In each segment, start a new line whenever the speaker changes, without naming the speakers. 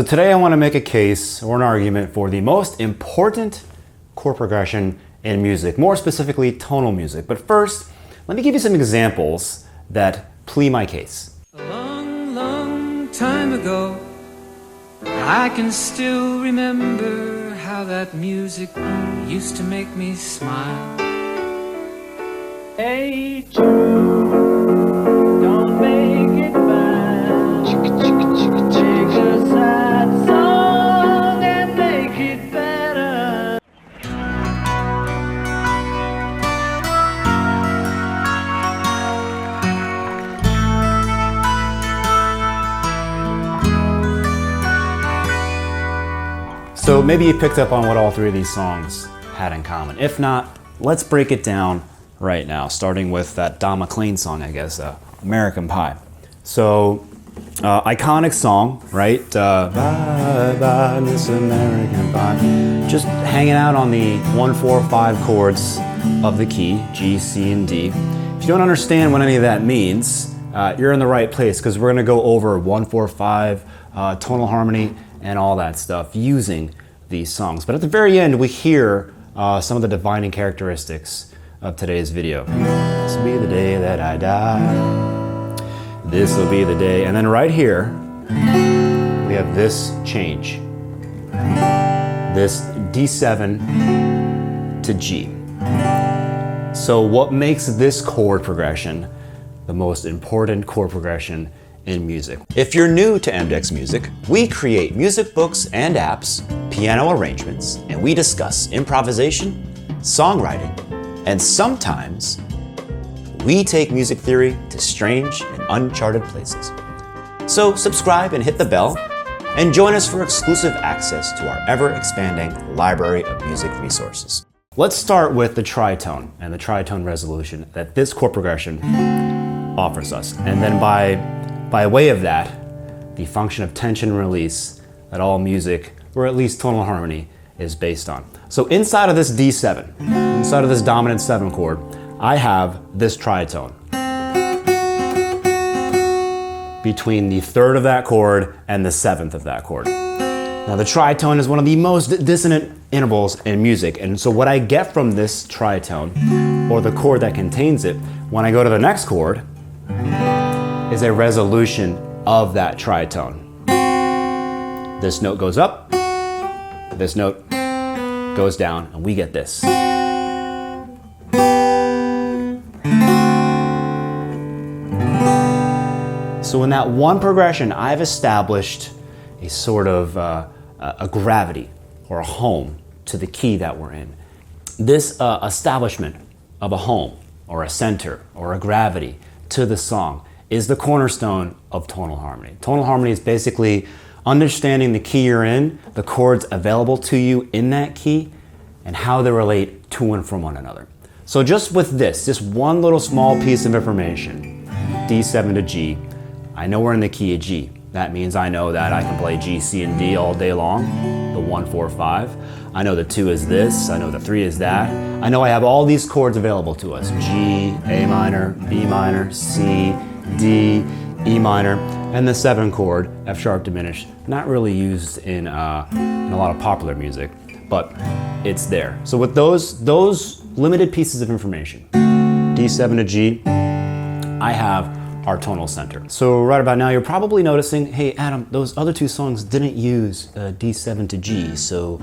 So today I want to make a case or an argument for the most important chord progression in music, more specifically tonal music. But first, let me give you some examples that plea my case.
A long, long time ago, I can still remember how that music used to make me smile. Hey Jude, don't make it bad. Take a sad song and make it better.
So maybe you picked up on what all three of these songs had in common. If not, let's break it down right now, starting with that Don McLean song, I guess, American Pie. So, iconic song, right? Bye bye, Miss American Pie. Just hanging out on the 1, 4, 5 chords of the key, G, C, and D. If you don't understand what any of that means, you're in the right place, because we're gonna go over 1, 4, 5, tonal harmony, and all that stuff using these songs. But at the very end, we hear some of the defining characteristics of today's video. This will be the day that I die. This will be the day. And then right here, we have this change. This D7 to G. So what makes this chord progression the most important chord progression in music? If you're new to MDEX Music, we create music books and apps, piano arrangements, and we discuss improvisation, songwriting, and sometimes we take music theory to strange and uncharted places. So subscribe and hit the bell, and join us for exclusive access to our ever-expanding library of music resources. Let's start with the tritone and the tritone resolution that this chord progression offers us. And then by way of that, the function of tension and release that all music, or at least tonal harmony, is based on. So inside of this D7, inside of this dominant 7 chord, I have this tritone between the 3rd of that chord and the 7th of that chord. Now the tritone is one of the most dissonant intervals in music, and so what I get from this tritone, or the chord that contains it, when I go to the next chord, is a resolution of that tritone. This note goes up, this note goes down, and we get this. So in that one progression, I've established a sort of a gravity or a home to the key that we're in. This establishment of a home or a center or a gravity to the song is the cornerstone of tonal harmony. Tonal harmony is basically understanding the key you're in, the chords available to you in that key, and how they relate to and from one another. So just with this one little small piece of information, D7 to G, I know we're in the key of G. That means I know that I can play G, C, and D all day long, the 1, 4, 5. I know the 2 is this, I know the 3 is that. I know I have all these chords available to us, G, A minor, B minor, C, D, E minor, and the 7 chord, F sharp diminished, not really used in a lot of popular music, but it's there. So with those limited pieces of information, D7 to G, I have our tonal center. So right about now, you're probably noticing, hey Adam, those other 2 songs didn't use D7 to G, so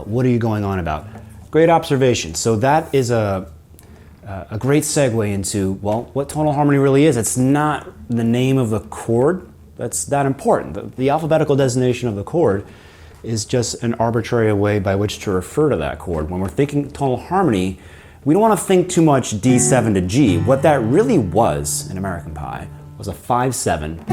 what are you going on about? Great observation. So that is a great segue into, well, what tonal harmony really is. It's not the name of the chord that's that important. The alphabetical designation of the chord is just an arbitrary way by which to refer to that chord. When we're thinking tonal harmony, we don't want to think too much D7 to G. What that really was in American Pie was a 5-7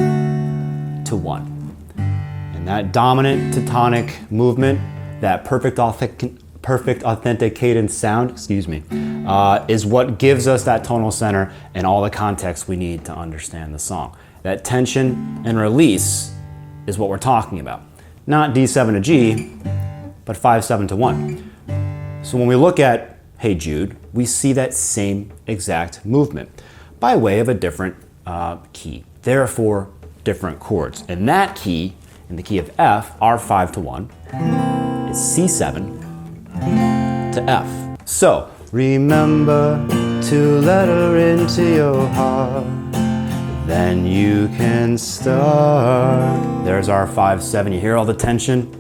to 1. And that dominant to tonic movement, that perfect authentic cadence sound, is what gives us that tonal center and all the context we need to understand the song. That tension and release is what we're talking about. Not D7 to G, but 5-7 to 1. So when we look at Hey Jude, we see that same exact movement by way of a different key, therefore different chords. And that key in the key of F, our 5 to 1, is C7 to F. So, remember to let her into your heart, then you can start. There's our 5-7. You hear all the tension?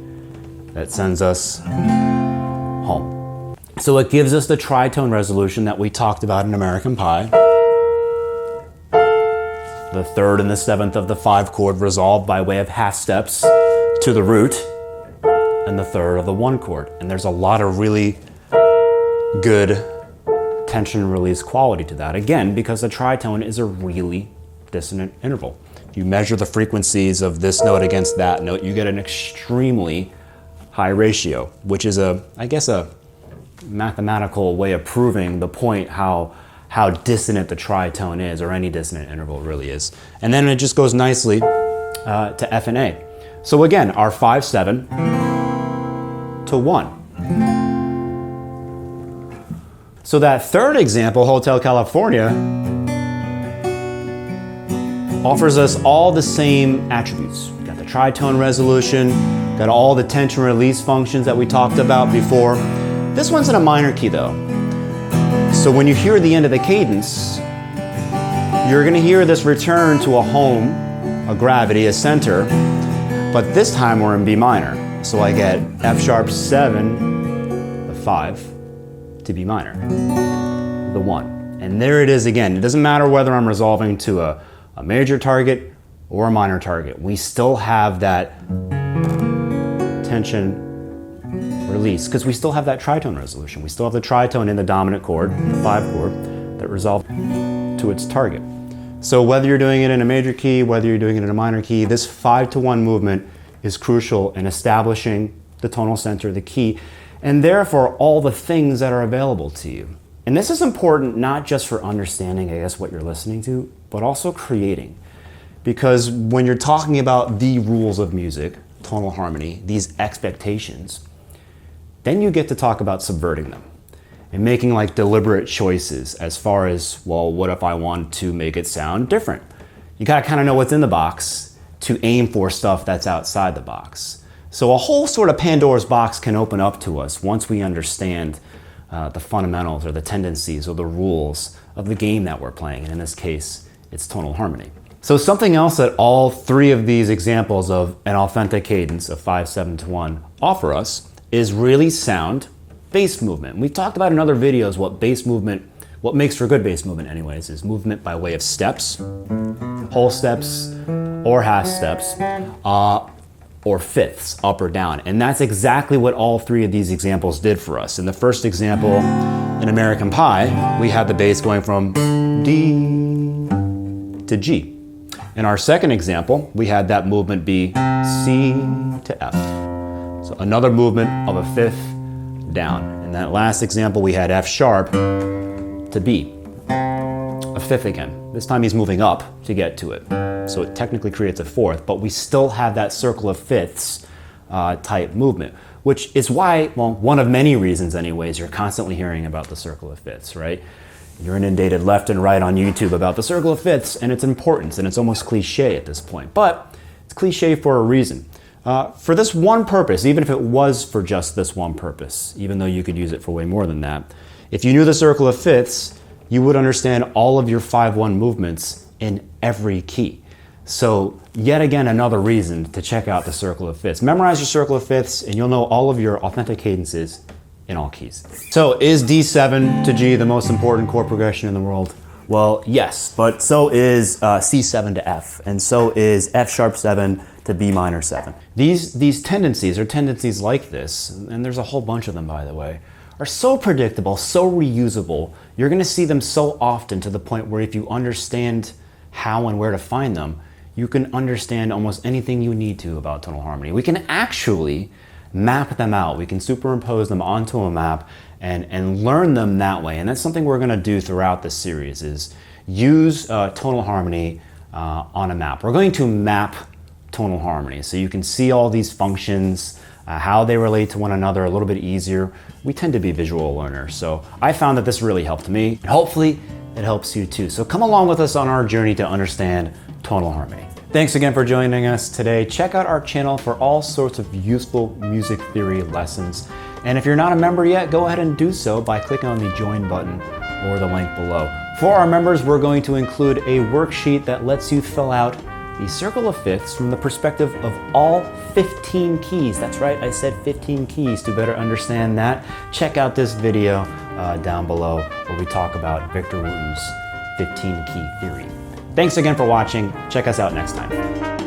That sends us home. So it gives us the tritone resolution that we talked about in American Pie. The 3rd and the 7th of the 5 chord resolved by way of half steps to the root, and the 3rd of the 1 chord. And there's a lot of really good tension release quality to that. Again, because the tritone is a really dissonant interval. If you measure the frequencies of this note against that note, you get an extremely high ratio, which is I guess a mathematical way of proving the point how dissonant the tritone is, or any dissonant interval really is. And then it just goes nicely to F and A. So again, our 5-7 to 1. So that third example, Hotel California, offers us all the same attributes. Got the tritone resolution, got all the tension release functions that we talked about before. This one's in a minor key though. So when you hear the end of the cadence, you're gonna hear this return to a home, a gravity, a center, but this time we're in B minor. So I get F sharp 7, the 5, to B minor, the 1. And there it is again. It doesn't matter whether I'm resolving to a major target or a minor target. We still have that tension release because we still have that tritone resolution. We still have the tritone in the dominant chord, the 5 chord, that resolved to its target. So whether you're doing it in a major key, whether you're doing it in a minor key, this 5 to 1 movement is crucial in establishing the tonal center of the key, and therefore all the things that are available to you. And this is important not just for understanding, I guess, what you're listening to, but also creating. Because when you're talking about the rules of music, tonal harmony, these expectations, then you get to talk about subverting them and making like deliberate choices as far as, well, what if I want to make it sound different? You gotta kind of know what's in the box to aim for stuff that's outside the box. So a whole sort of Pandora's box can open up to us once we understand the fundamentals or the tendencies or the rules of the game that we're playing. And in this case, it's tonal harmony. So something else that all 3 of these examples of an authentic cadence of 5-7 to 1 offer us is really sound bass movement. We've talked about in other videos what bass movement, what makes for good bass movement anyways, is movement by way of steps, whole steps or half steps, or fifths, up or down. And that's exactly what all 3 of these examples did for us. In the first example, in American Pie, we had the bass going from D to G. In our second example, we had that movement be C to F. So another movement of a fifth down. In that last example, we had F sharp to B, a fifth again. This time he's moving up to get to it. So it technically creates a fourth, but we still have that circle of fifths type movement, which is why, well, one of many reasons anyways, you're constantly hearing about the circle of fifths, right? You're inundated left and right on YouTube about the circle of fifths and its importance, and it's almost cliche at this point, but it's cliche for a reason. For this one purpose, even if it was for just this one purpose, even though you could use it for way more than that, if you knew the circle of fifths, you would understand all of your 5-1 movements in every key. So yet again, another reason to check out the circle of fifths. Memorize your circle of fifths and you'll know all of your authentic cadences in all keys. So is D7 to G the most important chord progression in the world? Well, yes, but so is C7 to F, and so is F sharp 7 to B minor 7. These tendencies, or tendencies like this, and there's a whole bunch of them by the way, are so predictable, so reusable, you're gonna see them so often to the point where if you understand how and where to find them, you can understand almost anything you need to about tonal harmony. We can actually map them out. We can superimpose them onto a map and learn them that way. And that's something we're gonna do throughout this series, is use tonal harmony on a map. We're going to map tonal harmony so you can see all these functions, how they relate to one another a little bit easier. We tend to be visual learners, so I found that this really helped me, and hopefully it helps you too. So come along with us on our journey to understand tonal harmony. Thanks again for joining us today. Check out our channel for all sorts of useful music theory lessons. And if you're not a member yet, go ahead and do so by clicking on the join button or the link below. For our members, we're going to include a worksheet that lets you fill out the circle of fifths from the perspective of all 15 keys. That's right, I said 15 keys. To better understand that, check out this video down below where we talk about Victor Wooten's 15 key theory. Thanks again for watching. Check us out next time.